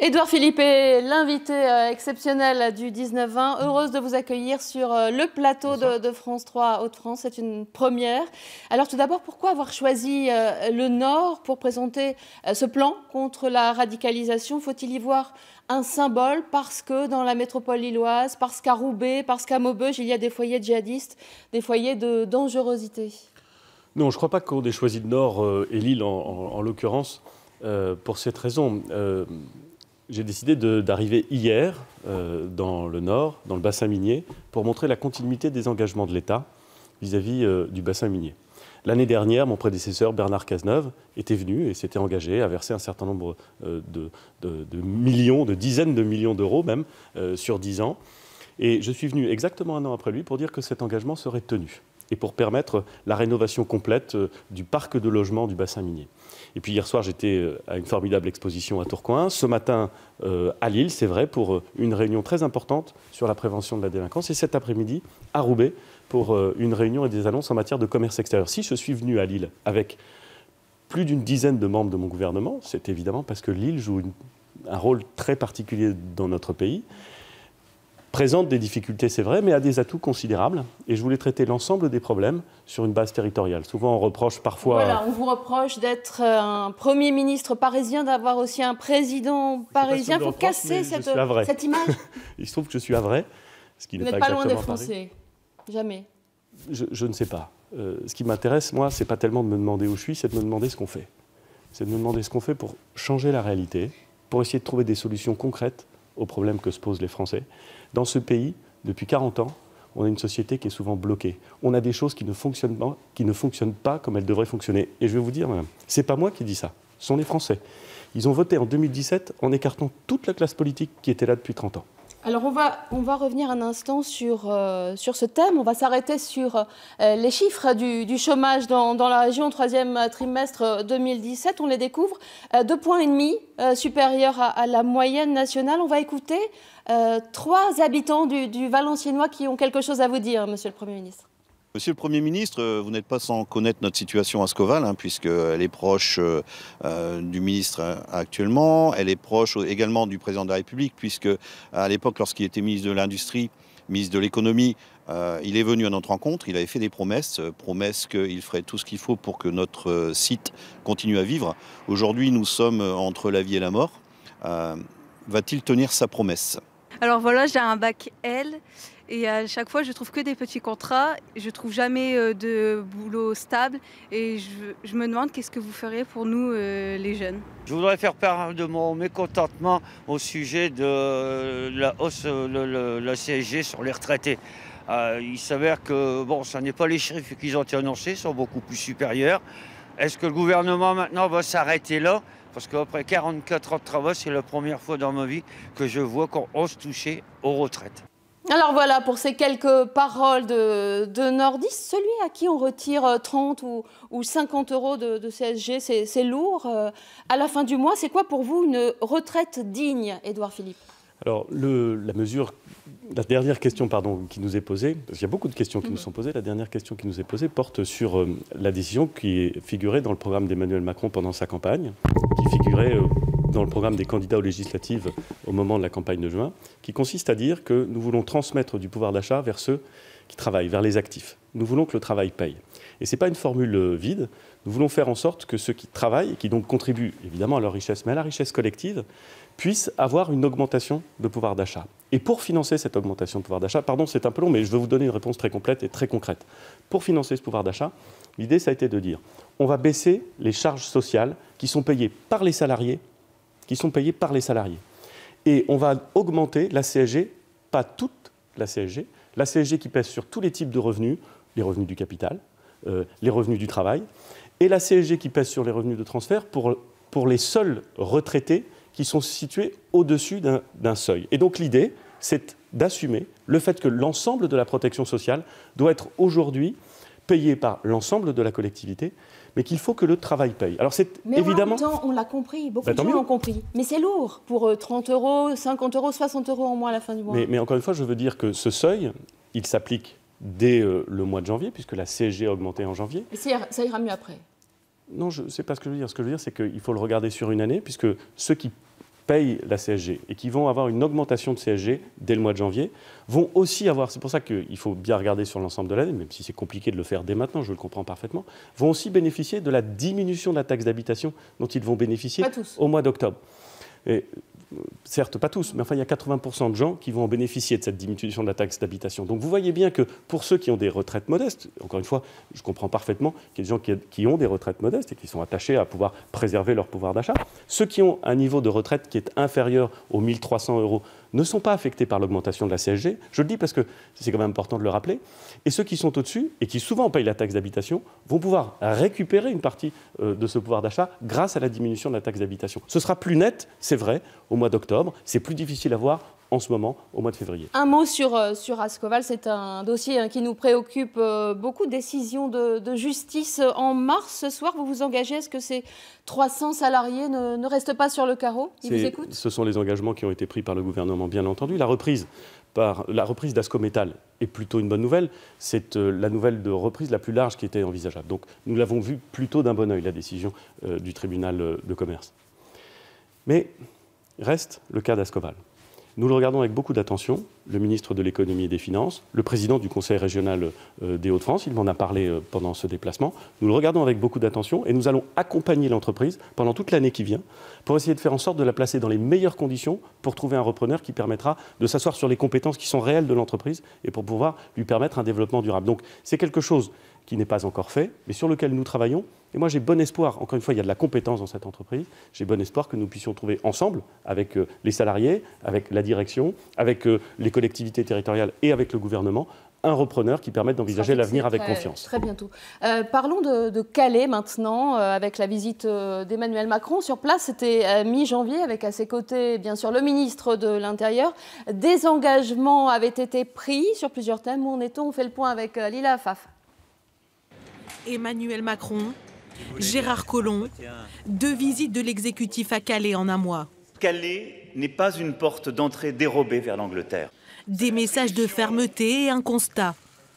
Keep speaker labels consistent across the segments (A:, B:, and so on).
A: Édouard Philippe est l'invité exceptionnel du 19-20. Heureuse de vous accueillir sur le plateau de France 3 Hauts-de-France. C'est une première. Alors tout d'abord, pourquoi avoir choisi le Nord pour présenter ce plan contre la radicalisation? Faut-il y voir un symbole parce que dans la métropole lilloise, parce qu'à Roubaix, parce qu'à Maubeuge, il y a des foyers djihadistes, des foyers de dangerosité?
B: Non, je ne crois pas qu'on ait choisi le Nord et Lille en l'occurrence pour cette raison. J'ai décidé d'arriver hier dans le Nord, dans le bassin minier, pour montrer la continuité des engagements de l'État vis-à-vis du bassin minier. L'année dernière, mon prédécesseur Bernard Cazeneuve était venu et s'était engagé à verser un certain nombre de millions, de dizaines de millions d'euros même, sur 10 ans. Et je suis venu exactement un an après lui pour dire que cet engagement serait tenu et pour permettre la rénovation complète du parc de logement du bassin minier. Et puis hier soir, j'étais à une formidable exposition à Tourcoing. Ce matin, à Lille, c'est vrai, pour une réunion très importante sur la prévention de la délinquance. Et cet après-midi, à Roubaix, pour une réunion et des annonces en matière de commerce extérieur. Si je suis venu à Lille avec plus d'une dizaine de membres de mon gouvernement, c'est évidemment parce que Lille joue un rôle très particulier dans notre pays. Présente des difficultés, c'est vrai, mais a des atouts considérables. Et je voulais traiter l'ensemble des problèmes sur une base territoriale. Souvent, on reproche parfois...
A: Voilà, on vous reproche d'être un Premier ministre parisien, d'avoir aussi un président parisien. Il faut casser cette image.
B: Il se trouve que je suis havrais, ce qui n'est pas
A: exactement pareil. Vous n'êtes pas loin des Français, jamais.
B: Je ne sais pas. Ce qui m'intéresse, moi, c'est pas tellement de me demander où je suis, c'est de me demander ce qu'on fait. C'est de me demander ce qu'on fait pour changer la réalité, pour essayer de trouver des solutions concrètes aux problèmes que se posent les Français. Dans ce pays, depuis 40 ans, on a une société qui est souvent bloquée. On a des choses qui ne fonctionnent pas comme elles devraient fonctionner. Et je vais vous dire, c'est pas moi qui dis ça, ce sont les Français. Ils ont voté en 2017 en écartant toute la classe politique qui était là depuis 30 ans.
A: Alors on va revenir un instant sur ce thème. On va s'arrêter sur les chiffres du chômage dans la région au troisième trimestre 2017. On les découvre 2,5 points supérieurs à la moyenne nationale. On va écouter 3 habitants du Valenciennois qui ont quelque chose à vous dire, Monsieur le Premier ministre.
C: Monsieur le Premier ministre, vous n'êtes pas sans connaître notre situation à Ascoval, puisqu'elle est proche du ministre actuellement, elle est proche également du président de la République, puisque à l'époque, lorsqu'il était ministre de l'Industrie, ministre de l'Économie, il est venu à notre rencontre, il avait fait des promesses qu'il ferait tout ce qu'il faut pour que notre site continue à vivre. Aujourd'hui, nous sommes entre la vie et la mort. Va-t-il tenir sa promesse ?
D: Alors voilà, j'ai un bac L. Et à chaque fois, je trouve que des petits contrats. Je trouve jamais de boulot stable. Et je me demande qu'est-ce que vous feriez pour nous, les jeunes.
E: Je voudrais faire part de mon mécontentement au sujet de la hausse de la CSG sur les retraités. Il s'avère que, bon, ça n'est pas les chiffres qu'ils ont été annoncés, sont beaucoup plus supérieurs. Est-ce que le gouvernement maintenant va s'arrêter là ? Parce qu'après 44 ans de travail, c'est la première fois dans ma vie que je vois qu'on ose toucher aux retraites.
A: Alors voilà, pour ces quelques paroles de nordistes, celui à qui on retire 30 ou 50 euros de CSG, c'est lourd. À la fin du mois, c'est quoi pour vous une retraite digne, Édouard Philippe?
B: Alors, la dernière question qui nous est posée, parce qu'il y a beaucoup de questions qui nous sont posées, la dernière question qui nous est posée porte sur la décision qui figurait dans le programme d'Emmanuel Macron pendant sa campagne, qui figurait dans le programme des candidats aux législatives au moment de la campagne de juin, qui consiste à dire que nous voulons transmettre du pouvoir d'achat vers ceux qui travaillent, vers les actifs. Nous voulons que le travail paye. Et ce n'est pas une formule vide. Nous voulons faire en sorte que ceux qui travaillent, et qui donc contribuent évidemment à leur richesse, mais à la richesse collective, puissent avoir une augmentation de pouvoir d'achat. Et pour financer cette augmentation de pouvoir d'achat, pardon, c'est un peu long, mais je vais vous donner une réponse très complète et très concrète. Pour financer ce pouvoir d'achat, l'idée, ça a été de dire, on va baisser les charges sociales qui sont payées par les salariés, Et on va augmenter la CSG, pas toute la CSG qui pèse sur tous les types de revenus, les revenus du capital, les revenus du travail, et la CSG qui pèse sur les revenus de transfert pour les seuls retraités qui sont situés au-dessus d'un seuil. Et donc l'idée, c'est d'assumer le fait que l'ensemble de la protection sociale doit être aujourd'hui payé par l'ensemble de la collectivité, mais qu'il faut que le travail paye. Alors c'est évidemment...
A: Mais en même temps, on l'a compris, beaucoup de gens l'ont compris. Mais c'est lourd pour 30 euros, 50 euros, 60 euros en moins à la fin du mois.
B: Mais encore une fois, je veux dire que ce seuil, il s'applique dès le mois de janvier, puisque la CSG a augmenté en janvier.
A: Et ça ira mieux après?
B: Non, ce n'est pas ce que je veux dire. Ce que je veux dire, c'est qu'il faut le regarder sur une année, puisque ceux qui payent la CSG et qui vont avoir une augmentation de CSG dès le mois de janvier, vont aussi avoir, c'est pour ça qu'il faut bien regarder sur l'ensemble de l'année, même si c'est compliqué de le faire dès maintenant, je le comprends parfaitement, vont aussi bénéficier de la diminution de la taxe d'habitation dont ils vont bénéficier au mois d'octobre. Et, certes, pas tous, mais enfin, il y a 80% de gens qui vont en bénéficier de cette diminution de la taxe d'habitation. Donc vous voyez bien que pour ceux qui ont des retraites modestes, encore une fois, je comprends parfaitement qu'il y a des gens qui ont des retraites modestes et qui sont attachés à pouvoir préserver leur pouvoir d'achat. Ceux qui ont un niveau de retraite qui est inférieur aux 1 300 € ne sont pas affectés par l'augmentation de la CSG. Je le dis parce que c'est quand même important de le rappeler. Et ceux qui sont au-dessus et qui souvent payent la taxe d'habitation vont pouvoir récupérer une partie de ce pouvoir d'achat grâce à la diminution de la taxe d'habitation. Ce sera plus net, c'est vrai, au mois d'octobre. C'est plus difficile à voir en ce moment, au mois de février.
A: Un mot sur Ascoval, c'est un dossier qui nous préoccupe beaucoup. Décision de justice en mars. Ce soir, vous vous engagez. Est-ce que ces 300 salariés ne restent pas sur le carreau? Ils vous écoutent?
B: Ce sont les engagements qui ont été pris par le gouvernement, bien entendu. La reprise d'Ascométal est plutôt une bonne nouvelle. C'est la nouvelle de reprise la plus large qui était envisageable. Donc nous l'avons vu plutôt d'un bon œil, la décision du tribunal de commerce. Mais reste le cas d'Ascoval. Nous le regardons avec beaucoup d'attention, le ministre de l'économie et des finances, le président du conseil régional des Hauts-de-France, il m'en a parlé pendant ce déplacement. Nous le regardons avec beaucoup d'attention et nous allons accompagner l'entreprise pendant toute l'année qui vient pour essayer de faire en sorte de la placer dans les meilleures conditions pour trouver un repreneur qui permettra de s'asseoir sur les compétences qui sont réelles de l'entreprise et pour pouvoir lui permettre un développement durable. Donc c'est quelque chose qui n'est pas encore fait, mais sur lequel nous travaillons. Et moi, j'ai bon espoir, encore une fois, il y a de la compétence dans cette entreprise, j'ai bon espoir que nous puissions trouver ensemble, avec les salariés, avec la direction, avec les collectivités territoriales et avec le gouvernement, un repreneur qui permette d'envisager l'avenir avec confiance.
A: Très bientôt. Parlons de Calais maintenant, avec la visite d'Emmanuel Macron sur place. C'était mi-janvier, avec à ses côtés, bien sûr, le ministre de l'Intérieur. Des engagements avaient été pris sur plusieurs thèmes. Où en est-on? On fait le point avec Lila Afaf.
F: Emmanuel Macron, Gérard Collomb, 2 visites de l'exécutif à Calais en un mois.
G: Calais n'est pas une porte d'entrée dérobée vers l'Angleterre.
F: Des messages de fermeté et un constat.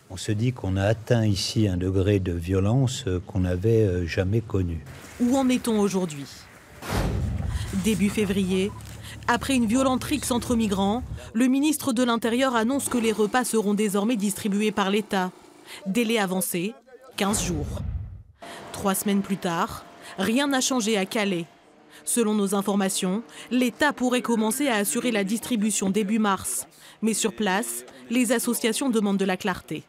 H: On se dit qu'on a atteint ici un degré de violence qu'on n'avait jamais connu.
F: Où en est-on aujourd'hui? Début février, après une violente rixe entre migrants, le ministre de l'Intérieur annonce que les repas seront désormais distribués par l'État. Délai avancé, 15 jours. 3 semaines plus tard, rien n'a changé à Calais. Selon nos informations, l'État pourrait commencer à assurer la distribution début mars. Mais sur place, les associations demandent de la clarté.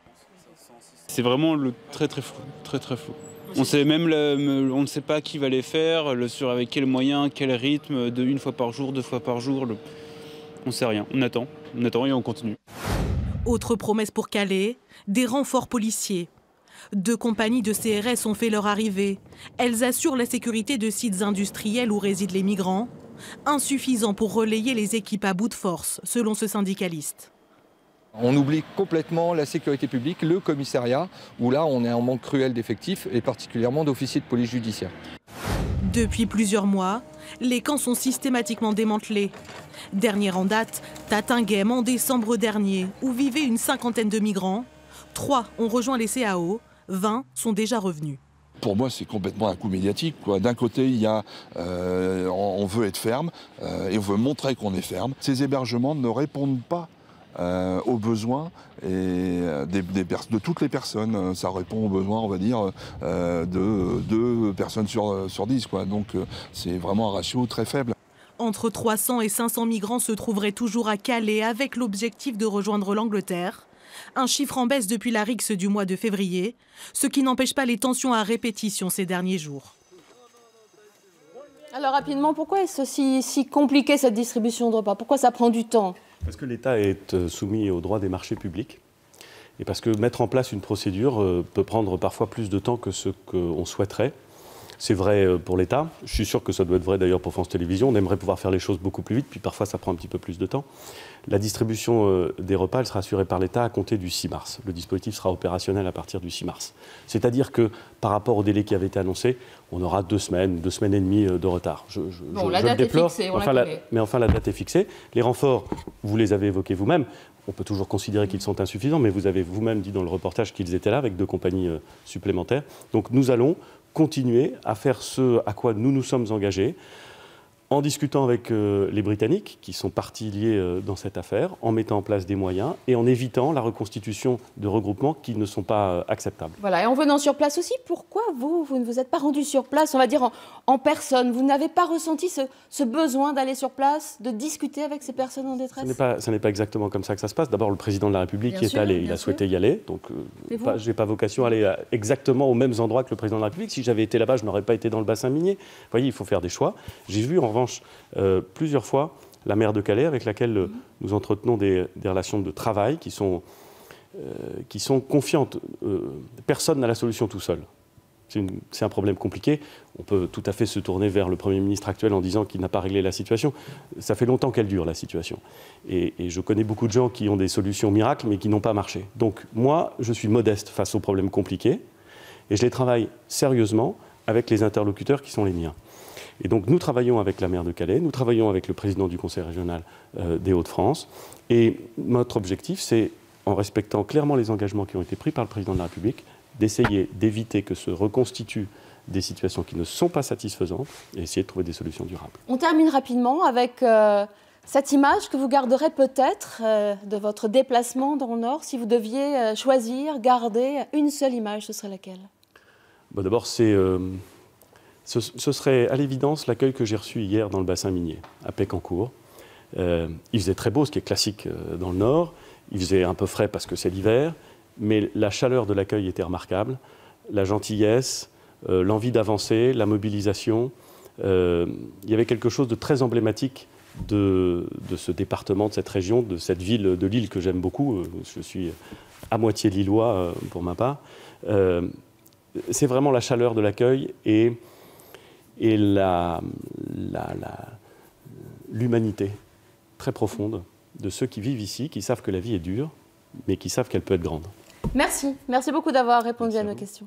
I: C'est vraiment très flou, très flou. On ne sait pas qui va les faire, avec quels moyens, quel rythme, de 1 fois par jour, 2 fois par jour. On ne sait rien, on attend et on continue.
F: Autre promesse pour Calais, des renforts policiers. 2 compagnies de CRS ont fait leur arrivée. Elles assurent la sécurité de sites industriels où résident les migrants. Insuffisant pour relayer les équipes à bout de force, selon ce syndicaliste.
J: On oublie complètement la sécurité publique, le commissariat, où là on est en manque cruel d'effectifs et particulièrement d'officiers de police judiciaire.
F: Depuis plusieurs mois, les camps sont systématiquement démantelés. Dernière en date, Tatinghem en décembre dernier, où vivaient une 50aine de migrants. 3 ont rejoint les CAO, 20 sont déjà revenus.
K: Pour moi, c'est complètement un coup médiatique. D'un côté, il y a, on veut être ferme et on veut montrer qu'on est ferme. Ces hébergements ne répondent pas aux besoins de toutes les personnes. Ça répond aux besoins, on va dire, de 2 personnes sur 10. Donc c'est vraiment un ratio très faible.
F: Entre 300 et 500 migrants se trouveraient toujours à Calais avec l'objectif de rejoindre l'Angleterre. Un chiffre en baisse depuis la rixe du mois de février, ce qui n'empêche pas les tensions à répétition ces derniers jours.
A: Alors rapidement, pourquoi est-ce si compliqué cette distribution de repas? Pourquoi ça prend du temps?
B: Parce que l'État est soumis au droit des marchés publics et parce que mettre en place une procédure peut prendre parfois plus de temps que ce qu'on souhaiterait. C'est vrai pour l'État, je suis sûr que ça doit être vrai d'ailleurs pour France Télévisions, on aimerait pouvoir faire les choses beaucoup plus vite, puis parfois ça prend un petit peu plus de temps. La distribution des repas, elle sera assurée par l'État à compter du 6 mars. Le dispositif sera opérationnel à partir du 6 mars. C'est-à-dire que par rapport au délai qui avait été annoncé, on aura 2 semaines et demie de retard.
A: La date est fixée, on la connaît.
B: Mais enfin la date est fixée. Les renforts, vous les avez évoqués vous-même. On peut toujours considérer qu'ils sont insuffisants, mais vous avez vous-même dit dans le reportage qu'ils étaient là avec 2 compagnies supplémentaires. Donc nous allons continuer à faire ce à quoi nous nous sommes engagés, en discutant avec les Britanniques, qui sont parties liées dans cette affaire, en mettant en place des moyens et en évitant la reconstitution de regroupements qui ne sont pas acceptables.
A: Voilà, et en venant sur place aussi, pourquoi vous ne vous êtes pas rendu sur place, on va dire en personne? Vous n'avez pas ressenti ce besoin d'aller sur place, de discuter avec ces personnes en détresse?
B: Ce n'est pas exactement comme ça que ça se passe. D'abord, le président de la République y est allé, il a souhaité y aller, donc je n'ai pas vocation à aller exactement aux mêmes endroits que le président de la République. Si j'avais été là-bas, je n'aurais pas été dans le bassin minier. Vous voyez, il faut faire des choix. J'ai vu en revanche plusieurs fois la maire de Calais avec laquelle nous entretenons des relations de travail qui sont confiantes. Personne n'a la solution tout seul. C'est un problème compliqué. On peut tout à fait se tourner vers le Premier ministre actuel en disant qu'il n'a pas réglé la situation. Ça fait longtemps qu'elle dure, la situation. Et je connais beaucoup de gens qui ont des solutions miracles, mais qui n'ont pas marché. Donc moi, je suis modeste face aux problèmes compliqués, et je les travaille sérieusement avec les interlocuteurs qui sont les miens. Et donc nous travaillons avec la maire de Calais, nous travaillons avec le président du Conseil régional des Hauts-de-France, et notre objectif, c'est, en respectant clairement les engagements qui ont été pris par le président de la République, d'essayer d'éviter que se reconstituent des situations qui ne sont pas satisfaisantes et essayer de trouver des solutions durables.
A: On termine rapidement avec cette image que vous garderez peut-être de votre déplacement dans le Nord. Si vous deviez choisir, garder une seule image, ce serait laquelle?
B: Bon, d'abord, ce serait à l'évidence l'accueil que j'ai reçu hier dans le bassin minier, à Pécancourt. Il faisait très beau, ce qui est classique dans le Nord. Il faisait un peu frais parce que c'est l'hiver. Mais la chaleur de l'accueil était remarquable, la gentillesse, l'envie d'avancer, la mobilisation. Il y avait quelque chose de très emblématique de ce département, de cette région, de cette ville de Lille que j'aime beaucoup. Je suis à moitié lillois pour ma part. C'est vraiment la chaleur de l'accueil et l'humanité très profonde de ceux qui vivent ici, qui savent que la vie est dure, mais qui savent qu'elle peut être grande.
A: Merci beaucoup d'avoir répondu à nos questions.